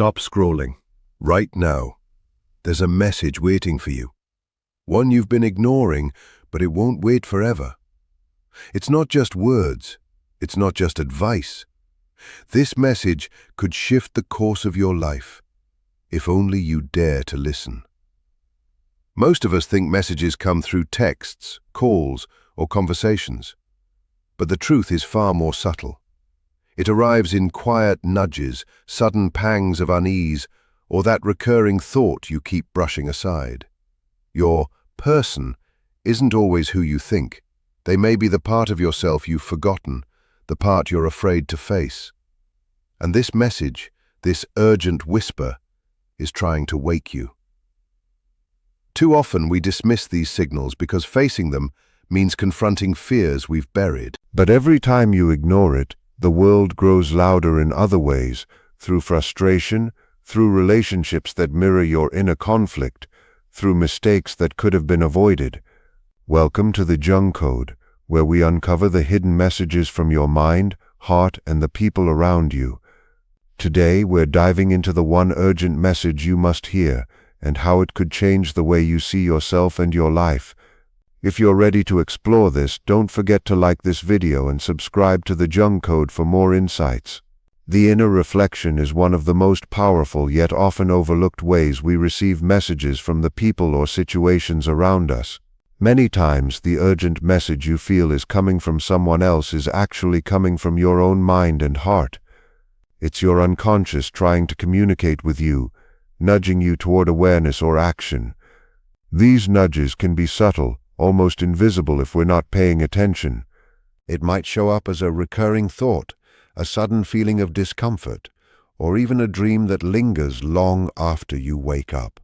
Stop scrolling. Right now. There's a message waiting for you. One you've been ignoring, but it won't wait forever. It's not just words. It's not just advice. This message could shift the course of your life, if only you dare to listen. Most of us think messages come through texts, calls, or conversations. But the truth is far more subtle. It arrives in quiet nudges, sudden pangs of unease, or that recurring thought you keep brushing aside. Your person isn't always who you think. They may be the part of yourself you've forgotten, the part you're afraid to face. And this message, this urgent whisper, is trying to wake you. Too often we dismiss these signals because facing them means confronting fears we've buried. But every time you ignore it, the world grows louder in other ways, through frustration, through relationships that mirror your inner conflict, through mistakes that could have been avoided. Welcome to the Jung Code, where we uncover the hidden messages from your mind, heart, and the people around you. Today, we're diving into the one urgent message you must hear, and how it could change the way you see yourself and your life. If you're ready to explore this, don't forget to like this video and subscribe to the Jung Code for more insights. The inner reflection is one of the most powerful yet often overlooked ways we receive messages from the people or situations around us. Many times, the urgent message you feel is coming from someone else is actually coming from your own mind and heart. It's your unconscious trying to communicate with you, nudging you toward awareness or action. These nudges can be subtle, almost invisible if we're not paying attention. It might show up as a recurring thought, a sudden feeling of discomfort, or even a dream that lingers long after you wake up.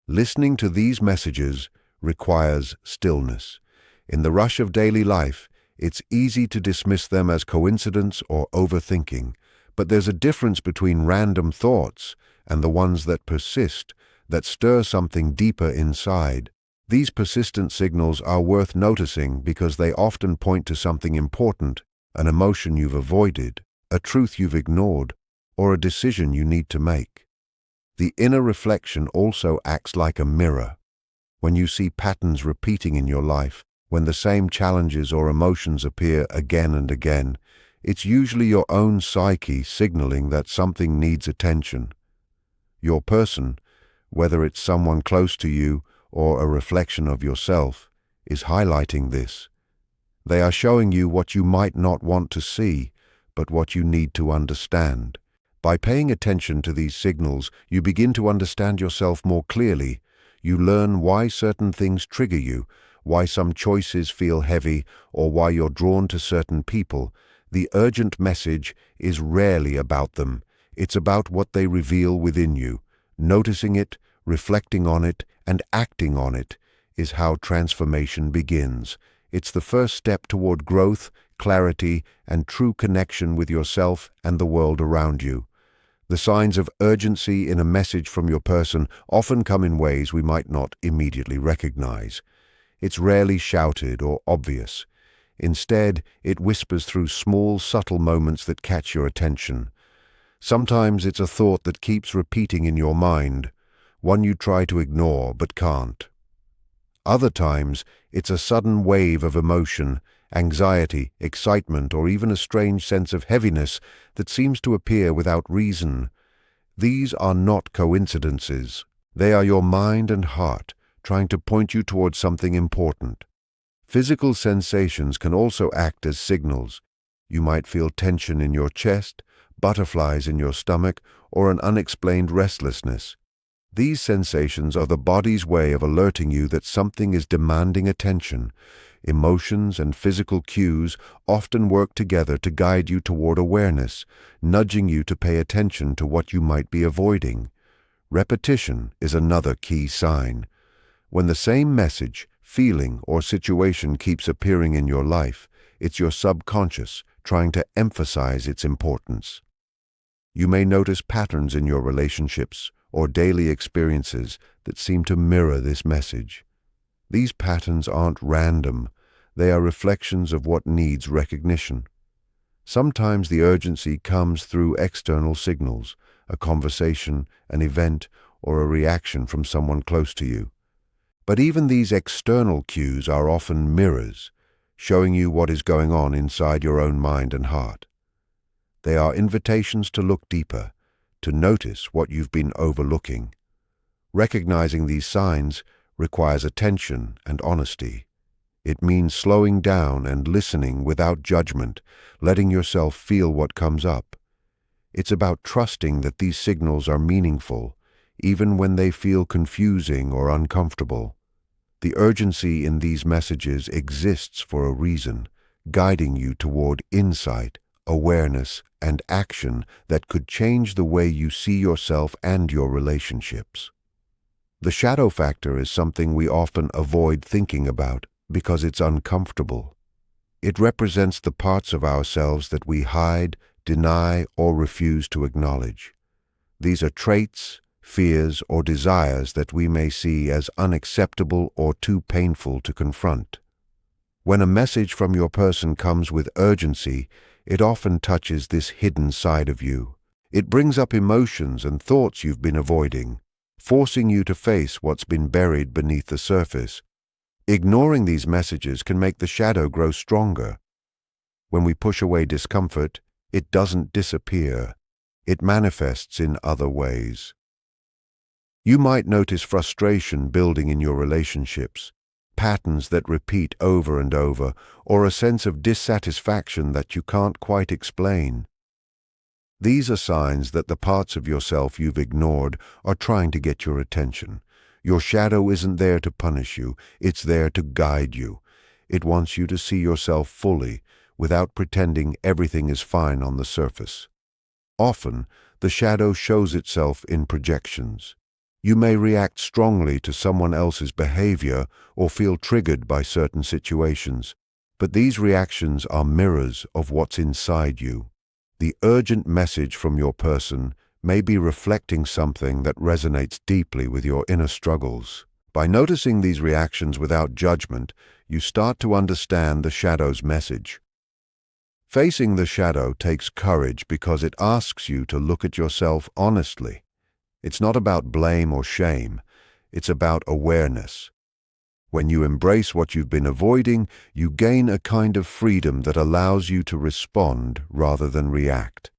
Listening to these messages requires stillness. In the rush of daily life, it's easy to dismiss them as coincidence or overthinking, but there's a difference between random thoughts and the ones that persist, that stir something deeper inside. These persistent signals are worth noticing because they often point to something important, an emotion you've avoided, a truth you've ignored, or a decision you need to make. The inner reflection also acts like a mirror. When you see patterns repeating in your life, when the same challenges or emotions appear again and again, it's usually your own psyche signaling that something needs attention. Your person, whether it's someone close to you or a reflection of yourself, is highlighting this. They are showing you what you might not want to see, but what you need to understand. By paying attention to these signals, you begin to understand yourself more clearly. You learn why certain things trigger you, why some choices feel heavy, or why you're drawn to certain people. The urgent message is rarely about them. It's about what they reveal within you. Noticing it, reflecting on it, and acting on it is how transformation begins. It's the first step toward growth, clarity, and true connection with yourself and the world around you. The signs of urgency in a message from your person often come in ways we might not immediately recognize. It's rarely shouted or obvious. Instead, it whispers through small, subtle moments that catch your attention. Sometimes it's a thought that keeps repeating in your mind, one you try to ignore but can't. Other times, it's a sudden wave of emotion, anxiety, excitement, or even a strange sense of heaviness that seems to appear without reason. These are not coincidences. They are your mind and heart trying to point you towards something important. Physical sensations can also act as signals. You might feel tension in your chest, butterflies in your stomach, or an unexplained restlessness. These sensations are the body's way of alerting you that something is demanding attention. Emotions and physical cues often work together to guide you toward awareness, nudging you to pay attention to what you might be avoiding. Repetition is another key sign. When the same message, feeling, or situation keeps appearing in your life, it's your subconscious trying to emphasize its importance. You may notice patterns in your relationships or daily experiences that seem to mirror this message. These patterns aren't random. They are reflections of what needs recognition. Sometimes the urgency comes through external signals, a conversation, an event, or a reaction from someone close to you. But even these external cues are often mirrors, showing you what is going on inside your own mind and heart. They are invitations to look deeper, to notice what you've been overlooking. Recognizing these signs requires attention and honesty. It means slowing down and listening without judgment, letting yourself feel what comes up. It's about trusting that these signals are meaningful, even when they feel confusing or uncomfortable. The urgency in these messages exists for a reason, guiding you toward insight, awareness, and action that could change the way you see yourself and your relationships. The shadow factor is something we often avoid thinking about because it's uncomfortable. It represents the parts of ourselves that we hide, deny, or refuse to acknowledge. These are traits, fears, or desires that we may see as unacceptable or too painful to confront. When a message from your person comes with urgency, it often touches this hidden side of you. It brings up emotions and thoughts you've been avoiding, forcing you to face what's been buried beneath the surface. Ignoring these messages can make the shadow grow stronger. When we push away discomfort, it doesn't disappear. It manifests in other ways. You might notice frustration building in your relationships, patterns that repeat over and over, or a sense of dissatisfaction that you can't quite explain. These are signs that the parts of yourself you've ignored are trying to get your attention. Your shadow isn't there to punish you, it's there to guide you. It wants you to see yourself fully, without pretending everything is fine on the surface. Often, the shadow shows itself in projections. You may react strongly to someone else's behavior or feel triggered by certain situations, but these reactions are mirrors of what's inside you. The urgent message from your person may be reflecting something that resonates deeply with your inner struggles. By noticing these reactions without judgment, you start to understand the shadow's message. Facing the shadow takes courage because it asks you to look at yourself honestly. It's not about blame or shame, it's about awareness. When you embrace what you've been avoiding, you gain a kind of freedom that allows you to respond rather than react.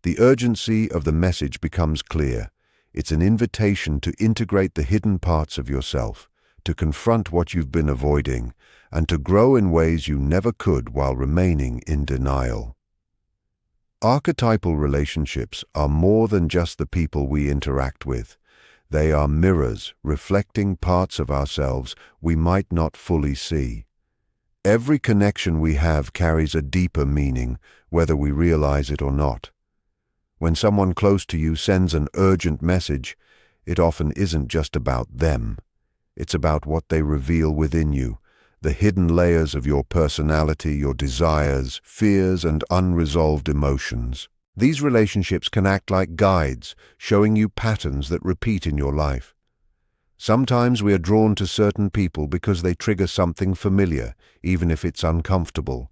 The urgency of the message becomes clear. It's an invitation to integrate the hidden parts of yourself, to confront what you've been avoiding, and to grow in ways you never could while remaining in denial. Archetypal relationships are more than just the people we interact with. They are mirrors reflecting parts of ourselves we might not fully see. Every connection we have carries a deeper meaning, whether we realize it or not. When someone close to you sends an urgent message, it often isn't just about them. It's about what they reveal within you, the hidden layers of your personality, your desires, fears, and unresolved emotions. These relationships can act like guides, showing you patterns that repeat in your life. Sometimes we are drawn to certain people because they trigger something familiar, even if it's uncomfortable.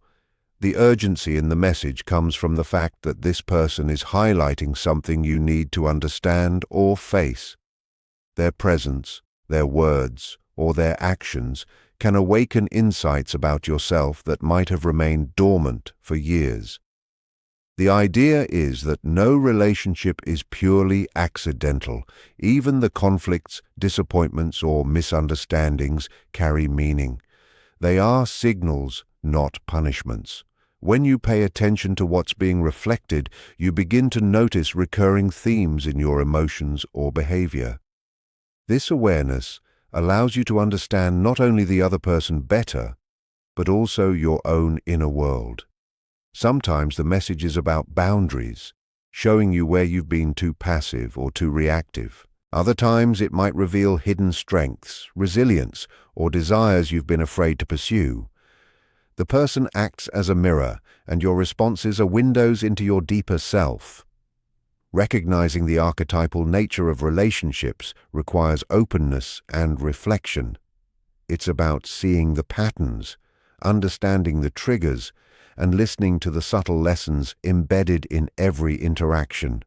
The urgency in the message comes from the fact that this person is highlighting something you need to understand or face. Their presence, their words, or their actions can awaken insights about yourself that might have remained dormant for years. The idea is that no relationship is purely accidental. Even the conflicts, disappointments, or misunderstandings carry meaning. They are signals, not punishments. When you pay attention to what's being reflected, you begin to notice recurring themes in your emotions or behavior. This awareness allows you to understand not only the other person better, but also your own inner world. Sometimes the message is about boundaries, showing you where you've been too passive or too reactive. Other times it might reveal hidden strengths, resilience, or desires you've been afraid to pursue. The person acts as a mirror, and your responses are windows into your deeper self. Recognizing the archetypal nature of relationships requires openness and reflection. It's about seeing the patterns, understanding the triggers, and listening to the subtle lessons embedded in every interaction.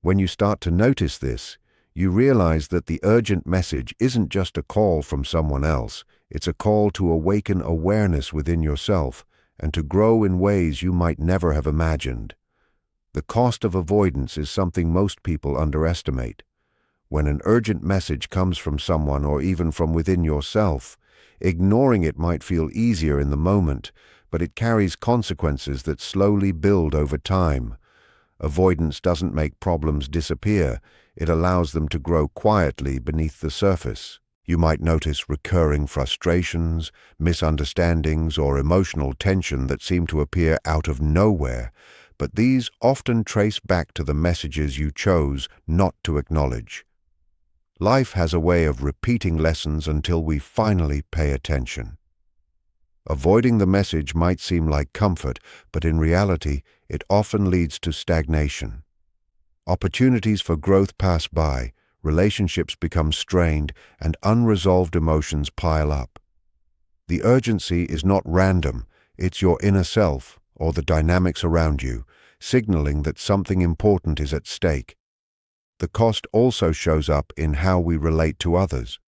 When you start to notice this, you realize that the urgent message isn't just a call from someone else, it's a call to awaken awareness within yourself and to grow in ways you might never have imagined. The cost of avoidance is something most people underestimate. When an urgent message comes from someone or even from within yourself, ignoring it might feel easier in the moment, but it carries consequences that slowly build over time. Avoidance doesn't make problems disappear, it allows them to grow quietly beneath the surface. You might notice recurring frustrations, misunderstandings, or emotional tension that seem to appear out of nowhere, but these often trace back to the messages you chose not to acknowledge. Life has a way of repeating lessons until we finally pay attention. Avoiding the message might seem like comfort, but in reality, it often leads to stagnation. Opportunities for growth pass by, relationships become strained, and unresolved emotions pile up. The urgency is not random, it's your inner self, or the dynamics around you, signaling that something important is at stake. The cost also shows up in how we relate to others.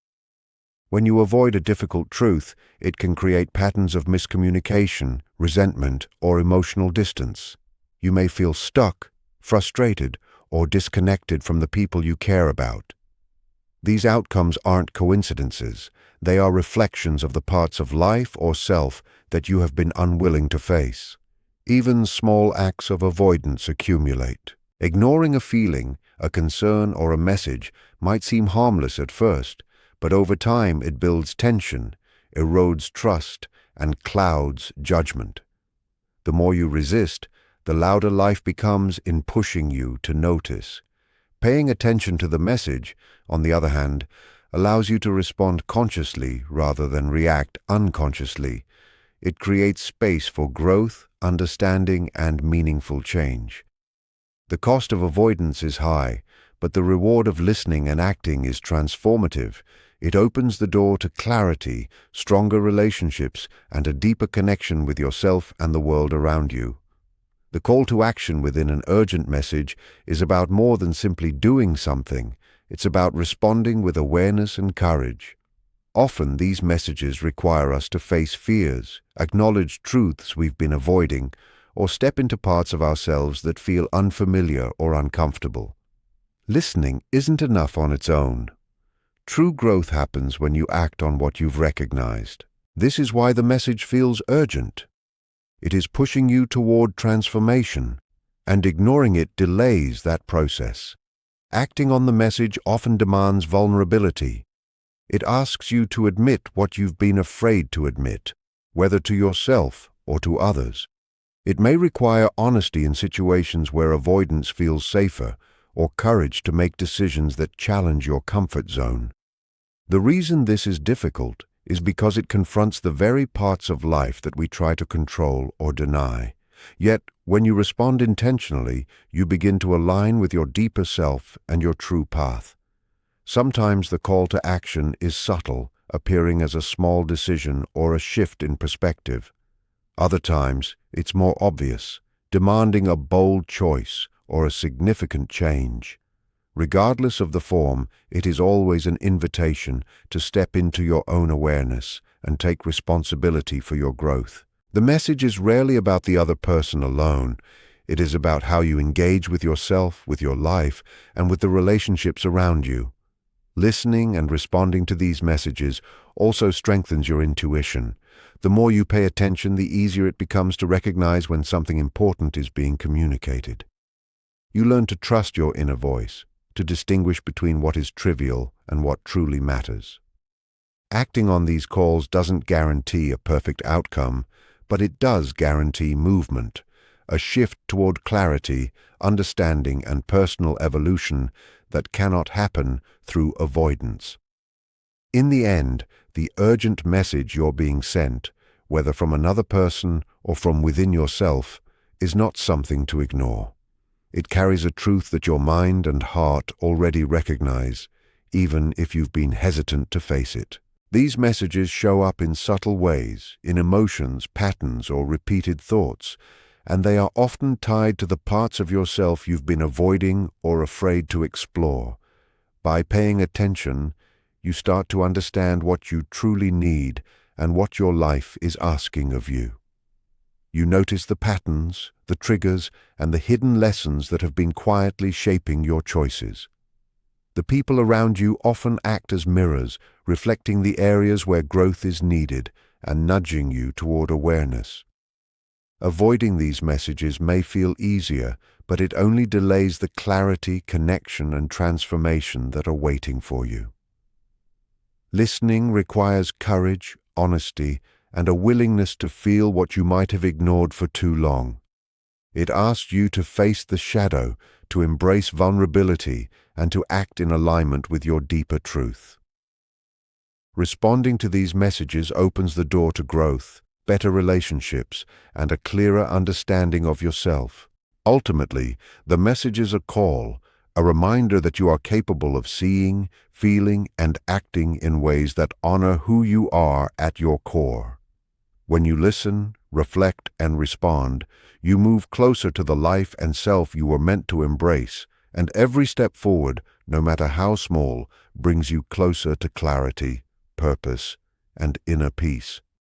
When you avoid a difficult truth, it can create patterns of miscommunication, resentment, or emotional distance. You may feel stuck, frustrated, or disconnected from the people you care about. These outcomes aren't coincidences. They are reflections of the parts of life or self that you have been unwilling to face. Even small acts of avoidance accumulate. Ignoring a feeling, a concern, or a message might seem harmless at first, but over time it builds tension, erodes trust, and clouds judgment. The more you resist, the louder life becomes in pushing you to notice. Paying attention to the message, on the other hand, allows you to respond consciously rather than react unconsciously. It creates space for growth, understanding, and meaningful change. The cost of avoidance is high, but the reward of listening and acting is transformative. It opens the door to clarity, stronger relationships, and a deeper connection with yourself and the world around you. The call to action within an urgent message is about more than simply doing something. It's about responding with awareness and courage. Often these messages require us to face fears, acknowledge truths we've been avoiding, or step into parts of ourselves that feel unfamiliar or uncomfortable. Listening isn't enough on its own. True growth happens when you act on what you've recognized. This is why the message feels urgent. It is pushing you toward transformation, and ignoring it delays that process. Acting on the message often demands vulnerability. It asks you to admit what you've been afraid to admit, whether to yourself or to others. It may require honesty in situations where avoidance feels safer, or courage to make decisions that challenge your comfort zone. The reason this is difficult is because it confronts the very parts of life that we try to control or deny. Yet, when you respond intentionally, you begin to align with your deeper self and your true path. Sometimes the call to action is subtle, appearing as a small decision or a shift in perspective. Other times, it's more obvious, demanding a bold choice or a significant change. Regardless of the form, it is always an invitation to step into your own awareness and take responsibility for your growth. The message is rarely about the other person alone. It is about how you engage with yourself, with your life, and with the relationships around you. Listening and responding to these messages also strengthens your intuition. The more you pay attention, the easier it becomes to recognize when something important is being communicated. You learn to trust your inner voice, to distinguish between what is trivial and what truly matters. Acting on these calls doesn't guarantee a perfect outcome, but it does guarantee movement, a shift toward clarity, understanding, and personal evolution that cannot happen through avoidance. In the end, the urgent message you're being sent, whether from another person or from within yourself, is not something to ignore. It carries a truth that your mind and heart already recognize, even if you've been hesitant to face it. These messages show up in subtle ways, in emotions, patterns, or repeated thoughts, and they are often tied to the parts of yourself you've been avoiding or afraid to explore. By paying attention, you start to understand what you truly need and what your life is asking of you. You notice the patterns, the triggers, and the hidden lessons that have been quietly shaping your choices. The people around you often act as mirrors, reflecting the areas where growth is needed and nudging you toward awareness. Avoiding these messages may feel easier, but it only delays the clarity, connection, and transformation that are waiting for you. Listening requires courage, honesty, and a willingness to feel what you might have ignored for too long. It asks you to face the shadow, to embrace vulnerability, and to act in alignment with your deeper truth. Responding to these messages opens the door to growth, better relationships, and a clearer understanding of yourself. Ultimately, the message is a call, a reminder that you are capable of seeing, feeling, and acting in ways that honor who you are at your core. When you listen, reflect, and respond, you move closer to the life and self you were meant to embrace, and every step forward, no matter how small, brings you closer to clarity, purpose, and inner peace.